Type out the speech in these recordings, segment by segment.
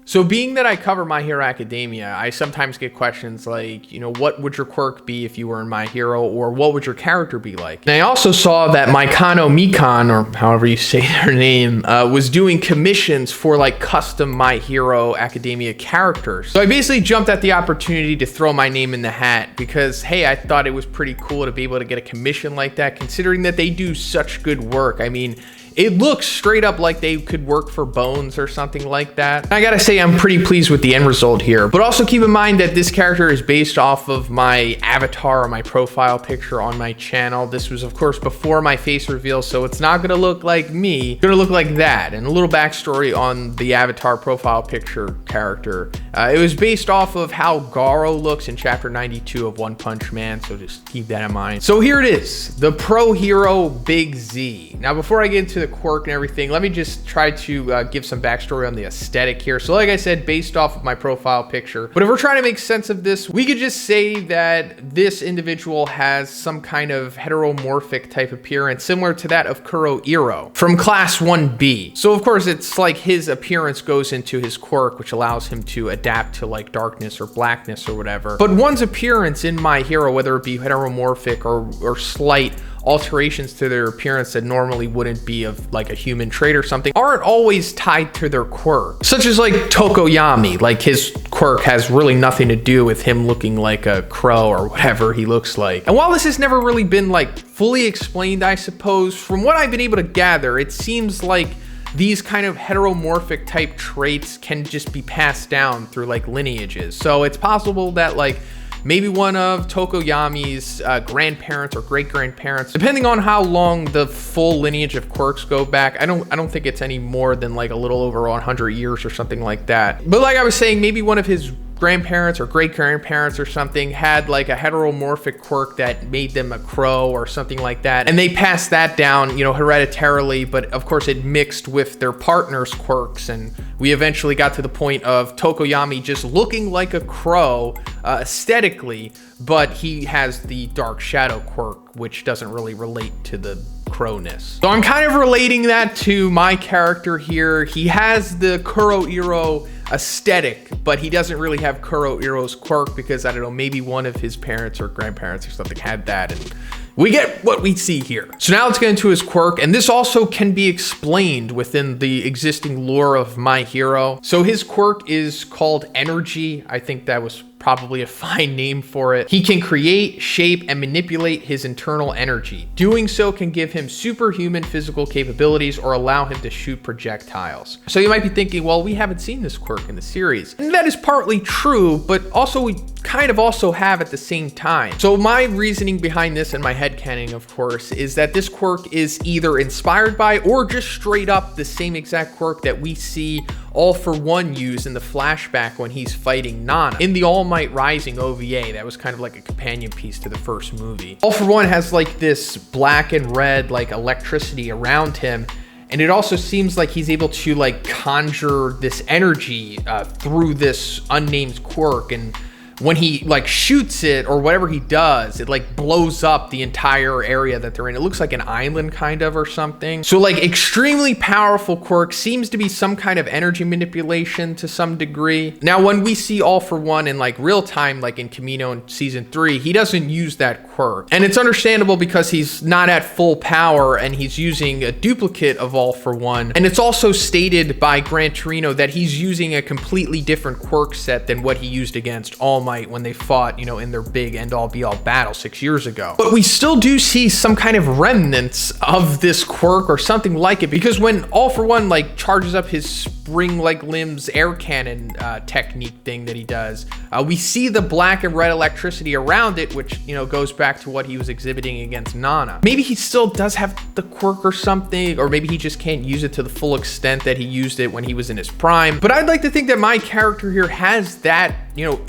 So being that I cover My Hero Academia, I sometimes get questions like, what would your quirk be if you were in My Hero, or what would your character be like? And I also saw that Maikano Mikan, or however you say their name, was doing commissions for like custom My Hero Academia characters. So I basically jumped at the opportunity to throw my name in the hat because, hey, I thought it was pretty cool to be able to get a commission like that, considering that they do such good work. I mean, it looks straight up like they could work for Bones or something like that. And I gotta say, I'm pretty pleased with the end result here. But also keep in mind that this character is based off of my avatar or my profile picture on my channel. This was, of course, before my face reveal, so it's not gonna look like me. It's gonna look like that. And a little backstory on the avatar profile picture character. It was based off of how Garo looks in chapter 92 of One Punch Man, so just keep that in mind. So here it is, the Pro Hero Big Z. Now, before I get into the quirk and everything, let me just try to give some backstory on the aesthetic here. So like I said, based off of my profile picture, but if we're trying to make sense of this, we could just say that this individual has some kind of heteromorphic type appearance similar to that of Kuro Iro from class 1B. So of course it's like his appearance goes into his quirk, which allows him to adapt to like darkness or blackness or whatever. But one's appearance in My Hero, whether it be heteromorphic or slight alterations to their appearance that normally wouldn't be of like a human trait or something, aren't always tied to their quirk. Such as like Tokoyami, like his quirk has really nothing to do with him looking like a crow or whatever he looks like. And while this has never really been like fully explained, I suppose, from what I've been able to gather, it seems like these kind of heteromorphic type traits can just be passed down through like lineages. So it's possible that like maybe one of Tokoyami's grandparents or great-grandparents, depending on how long the full lineage of quirks go back. I don't think it's any more than like a little over 100 years or something like that. But like I was saying, maybe one of his grandparents or great-grandparents or something had like a heteromorphic quirk that made them a crow or something like that, and they passed that down, hereditarily, but of course it mixed with their partner's quirks, and we eventually got to the point of Tokoyami just looking like a crow aesthetically, but he has the dark shadow quirk, which doesn't really relate to the crowness. So I'm kind of relating that to my character here. He has the Kuro Iro aesthetic, but he doesn't really have Kuro Iro's quirk because, I don't know, maybe one of his parents or grandparents or something had that, and we get what we see here. So now let's get into his quirk, and this also can be explained within the existing lore of My Hero. So his quirk is called Energy. I think that was probably a fine name for it. He can create, shape, and manipulate his internal energy. Doing so can give him superhuman physical capabilities or allow him to shoot projectiles. So you might be thinking, well, we haven't seen this quirk in the series. And that is partly true, but also we kind of also have at the same time. So my reasoning behind this and my headcanon, of course, is that this quirk is either inspired by or just straight up the same exact quirk that we see All For One use in the flashback when he's fighting Nana in the All Might Rising OVA. That was kind of like a companion piece to the first movie. All For One has like this black and red like electricity around him, and it also seems like he's able to like conjure this energy through this unnamed quirk, and when he like shoots it or whatever he does, it like blows up the entire area that they're in. It looks like an island kind of or something. So like extremely powerful quirk, seems to be some kind of energy manipulation to some degree. Now, when we see All For One in like real time, like in Kamino in season 3, he doesn't use that quirk. And it's understandable because he's not at full power and he's using a duplicate of All For One. And it's also stated by Gran Torino that he's using a completely different quirk set than what he used against All Might when they fought, in their big end-all be-all battle 6 years ago. But we still do see some kind of remnants of this quirk or something like it, because when All For One like charges up his spring-like limbs air cannon technique thing that he does, we see the black and red electricity around it, which, goes back to what he was exhibiting against Nana. Maybe he still does have the quirk or something, or maybe he just can't use it to the full extent that he used it when he was in his prime. But I'd like to think that my character here has that,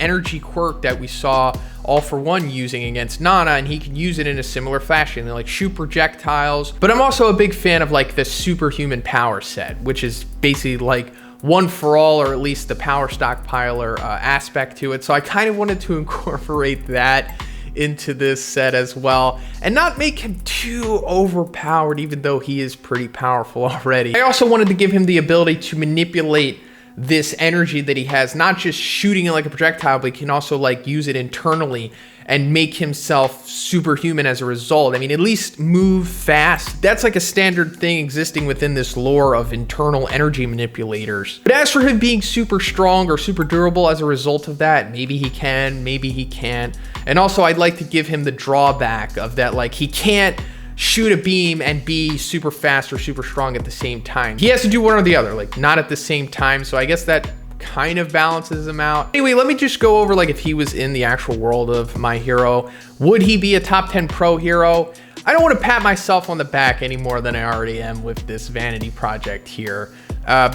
energy quirk that we saw All For One using against Nana, and he can use it in a similar fashion, like shoot projectiles. But I'm also a big fan of like the superhuman power set, which is basically like one for all, or at least the power stockpiler aspect to it. So I kind of wanted to incorporate that into this set as well, and not make him too overpowered, even though he is pretty powerful already. I also wanted to give him the ability to manipulate this energy that he has, not just shooting it like a projectile, but he can also like use it internally and make himself superhuman as a result. I mean, at least move fast. That's like a standard thing existing within this lore of internal energy manipulators. But as for him being super strong or super durable as a result of that, maybe he can, maybe he can't. And also I'd like to give him the drawback of that, like he can't shoot a beam and be super fast or super strong at the same time. He has to do one or the other, like not at the same time. So I guess that kind of balances him out. Anyway, let me just go over like if he was in the actual world of My Hero, would he be a top 10 pro hero? I don't want to pat myself on the back any more than I already am with this vanity project here.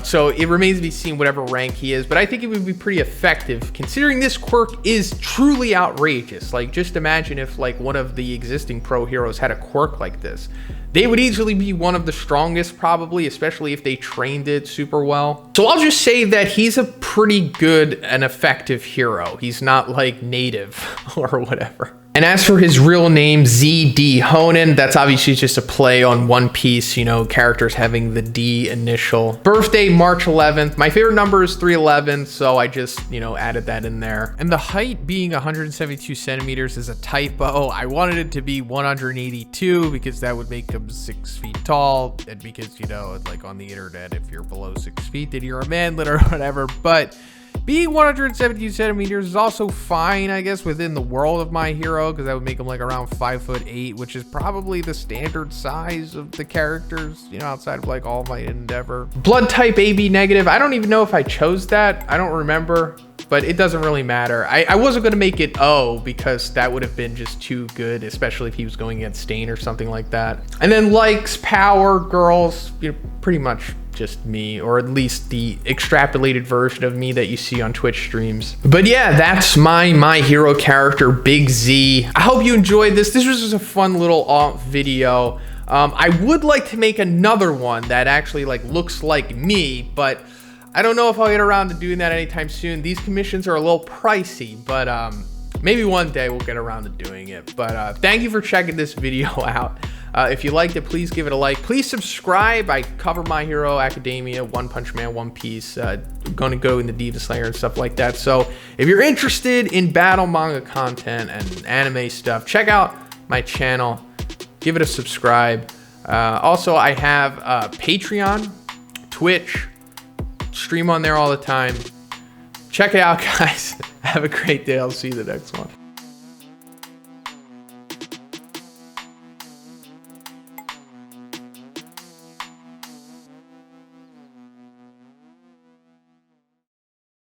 So it remains to be seen whatever rank he is, but I think it would be pretty effective considering this quirk is truly outrageous. Like just imagine if like one of the existing pro heroes had a quirk like this. They would easily be one of the strongest probably, especially if they trained it super well. So I'll just say that he's a pretty good and effective hero. He's not like native or whatever. And as for his real name, ZD Honen, that's obviously just a play on One Piece, you know, characters having the D initial. Birthday, March 11th. My favorite number is 311, so I just, you know, added that in there. And the height being 172 centimeters is a typo. I wanted it to be 182 because that would make him 6 feet tall. And because, you know, like on the internet, if you're below 6 feet, then you're a manlet or whatever. But being 172 centimeters is also fine, I guess, within the world of My Hero, because that would make him like around 5'8", which is probably the standard size of the characters, you know, outside of like All Might and Endeavor. Blood type AB negative. I don't even know if I chose that. I don't remember, but it doesn't really matter. I wasn't going to make it O because that would have been just too good, especially if he was going against Stain or something like that. And then likes, power, girls, you know, pretty much just me, or at least the extrapolated version of me that you see on Twitch streams. But yeah, that's my hero character, Big Z. I hope you enjoyed this. This was just a fun little video. I would like to make another one that actually like looks like me, but I don't know if I'll get around to doing that anytime soon. These commissions are a little pricey, but maybe one day we'll get around to doing it. But thank you for checking this video out. If you liked it, please give it a like. Please subscribe. I cover My Hero Academia, One Punch Man, One Piece. Going to go in the Demon Slayer and stuff like that. So if you're interested in battle manga content and anime stuff, check out my channel. Give it a subscribe. Also, I have Patreon, Twitch, stream on there all the time. Check it out, guys. Have a great day. I'll see you the next one.